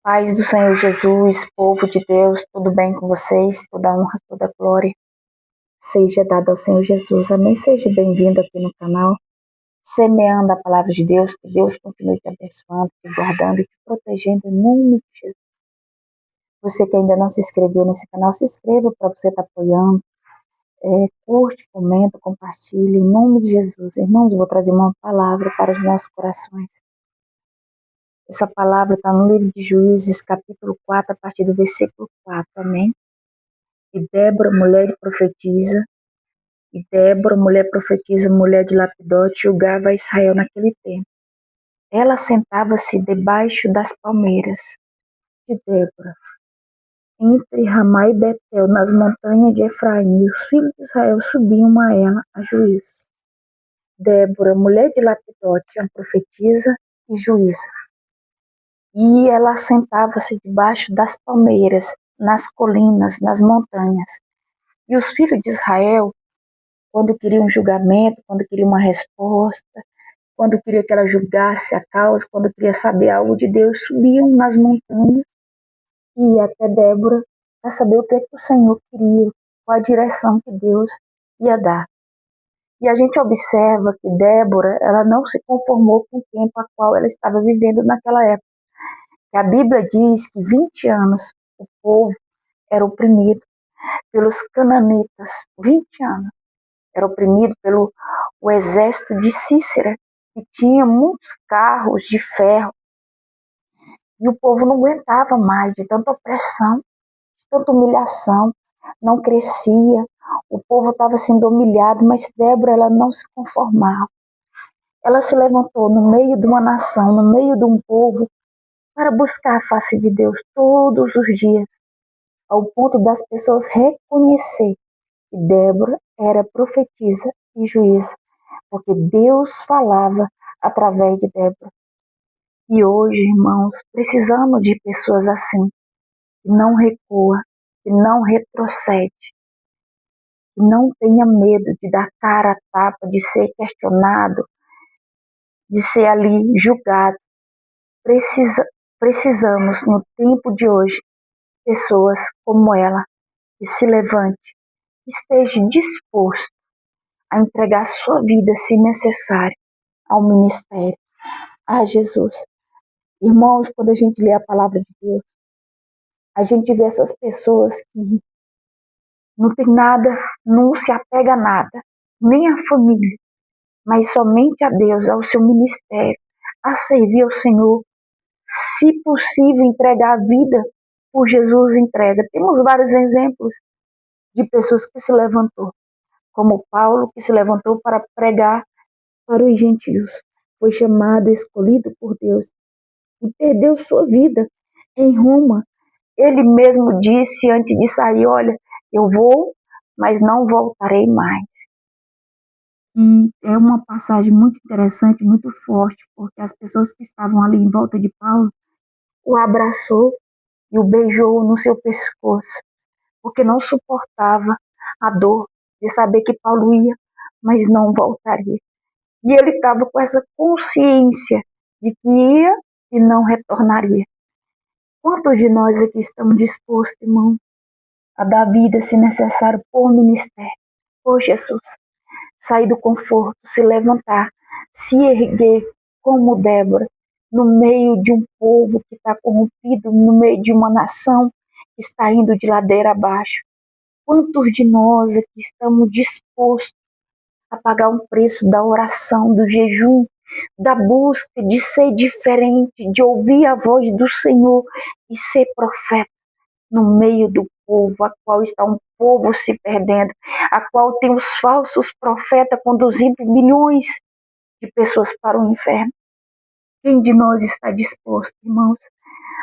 Paz do Senhor Jesus, povo de Deus, tudo bem com vocês? Toda honra, toda glória seja dada ao Senhor Jesus. Amém? Seja bem-vindo aqui no canal, semeando a palavra de Deus, que Deus continue te abençoando, te guardando e te protegendo em nome de Jesus. Você que ainda não se inscreveu nesse canal, se inscreva para você estar apoiando. Curte, comenta, compartilhe, em nome de Jesus. Irmãos, eu vou trazer uma palavra para os nossos corações. Essa palavra está no livro de Juízes, capítulo 4, a partir do versículo 4, amém? E Débora, mulher profetiza, mulher de Lapidote, julgava Israel naquele tempo. Ela sentava-se debaixo das palmeiras de Débora, entre Ramá e Betel, nas montanhas de Efraim, e os filhos de Israel subiam a ela a juízo. Débora, mulher de Lapidote, uma profetisa e juíza. E ela sentava-se debaixo das palmeiras, nas colinas, nas montanhas. E os filhos de Israel, quando queriam um julgamento, quando queriam uma resposta, quando queria que ela julgasse a causa, quando queria saber algo de Deus, subiam nas montanhas e ia até Débora para saber o que o Senhor queria, qual a direção que Deus ia dar. E a gente observa que Débora, ela não se conformou com o tempo a qual ela estava vivendo naquela época. A Bíblia diz que 20 anos o povo era oprimido pelos cananitas, 20 anos. Era oprimido pelo exército de Cícera, que tinha muitos carros de ferro. E o povo não aguentava mais de tanta opressão, de tanta humilhação, não crescia. O povo estava sendo humilhado, mas Débora, ela não se conformava. Ela se levantou no meio de uma nação, no meio de um povo, para buscar a face de Deus todos os dias, ao ponto das pessoas reconhecer que Débora era profetisa e juíza, porque Deus falava através de Débora. E hoje, irmãos, precisamos de pessoas assim, que não recua, que não retrocede, que não tenha medo de dar cara a tapa, de ser questionado, de ser ali julgado. Precisamos, no tempo de hoje, pessoas como ela, que se levante, que esteja disposto a entregar sua vida, se necessário, ao ministério, a Jesus. Irmãos, quando a gente lê a palavra de Deus, a gente vê essas pessoas que não tem nada, não se apega a nada, nem a família, mas somente a Deus, ao seu ministério, a servir ao Senhor. Se possível, entregar a vida por Jesus, entrega. Temos vários exemplos de pessoas que se levantou, como Paulo, que se levantou para pregar para os gentios. Foi chamado, escolhido por Deus e perdeu sua vida em Roma. Ele mesmo disse antes de sair, olha, eu vou, mas não voltarei mais. E é uma passagem muito interessante, muito forte, porque as pessoas que estavam ali em volta de Paulo o abraçou e o beijou no seu pescoço, porque não suportava a dor de saber que Paulo ia, mas não voltaria. E ele estava com essa consciência de que ia e não retornaria. Quantos de nós aqui estamos dispostos, irmão, a dar vida, se necessário, por ministério, por Jesus? Sair do conforto, se levantar, se erguer como Débora, no meio de um povo que está corrompido, no meio de uma nação que está indo de ladeira abaixo. Quantos de nós aqui estamos dispostos a pagar um preço da oração, do jejum, da busca de ser diferente, de ouvir a voz do Senhor e ser profeta no meio do povo, a qual está um povo se perdendo, a qual tem os falsos profetas conduzindo milhões de pessoas para o inferno? Quem de nós está disposto, irmãos,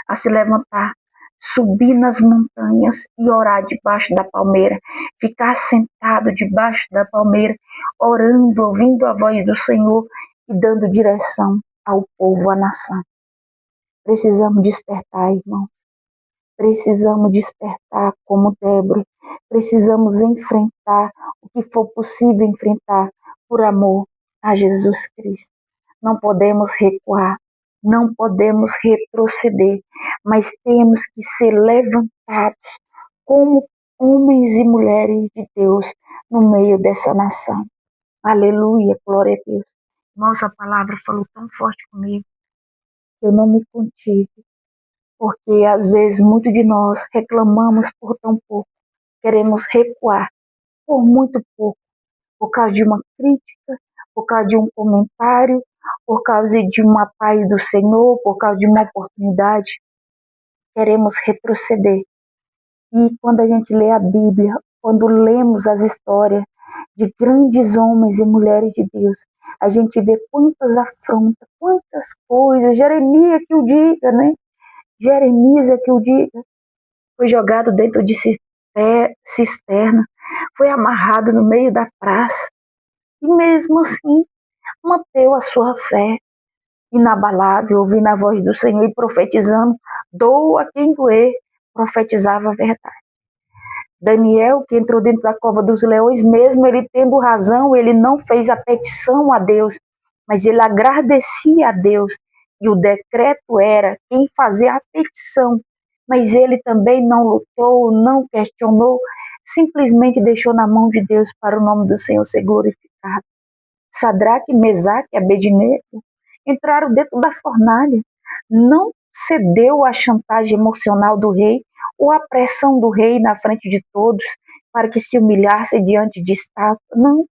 a se levantar, subir nas montanhas e orar debaixo da palmeira, ficar sentado debaixo da palmeira, orando, ouvindo a voz do Senhor e dando direção ao povo, à nação? Precisamos despertar, irmãos. Precisamos despertar como Débora. Precisamos enfrentar o que for possível enfrentar por amor a Jesus Cristo. Não podemos recuar. não podemos retroceder, mas temos que ser levantados como homens e mulheres de Deus no meio dessa nação. Aleluia, glória a Deus. Nossa palavra falou tão forte comigo que eu não me contive, porque às vezes muito de nós reclamamos por tão pouco, queremos recuar por muito pouco, por causa de uma crítica, por causa de um comentário, por causa de uma paz do Senhor, por causa de uma oportunidade, queremos retroceder. E quando a gente lê a Bíblia, quando lemos as histórias de grandes homens e mulheres de Deus, a gente vê quantas afrontas, quantas coisas. Jeremias que o diga, né? Jeremias é que o diga. Foi jogado dentro de cisterna, foi amarrado no meio da praça. E mesmo assim, manteve a sua fé inabalável, ouvindo a voz do Senhor e profetizando, doa quem doer, profetizava a verdade. Daniel, que entrou dentro da cova dos leões, mesmo ele tendo razão, ele não fez a petição a Deus, mas ele agradecia a Deus, e o decreto era quem fazia a petição, mas ele também não lutou, não questionou, simplesmente deixou na mão de Deus para o nome do Senhor ser glorificado. Sadraque, Mesaque e Abednego entraram dentro da fornalha, não cedeu à chantagem emocional do rei ou à pressão do rei na frente de todos para que se humilhasse diante de estátua. Não,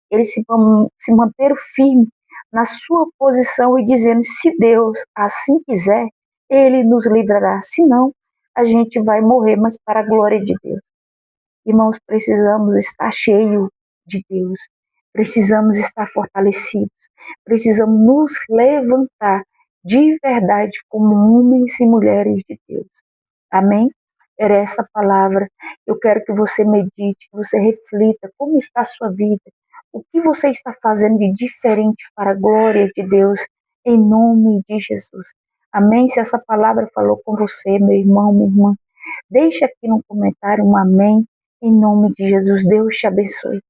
eles se manteram firmes na sua posição e dizendo, se Deus assim quiser, Ele nos livrará, senão a gente vai morrer, mas para a glória de Deus. Irmãos, precisamos estar cheios de Deus, precisamos estar fortalecidos, precisamos nos levantar de verdade como homens e mulheres de Deus. Amém? Era essa palavra. Eu quero que você medite, que você reflita como está a sua vida, o que você está fazendo de diferente para a glória de Deus, em nome de Jesus. Amém? Se essa palavra falou com você, meu irmão, minha irmã, deixa aqui no comentário um amém, em nome de Jesus. Deus te abençoe.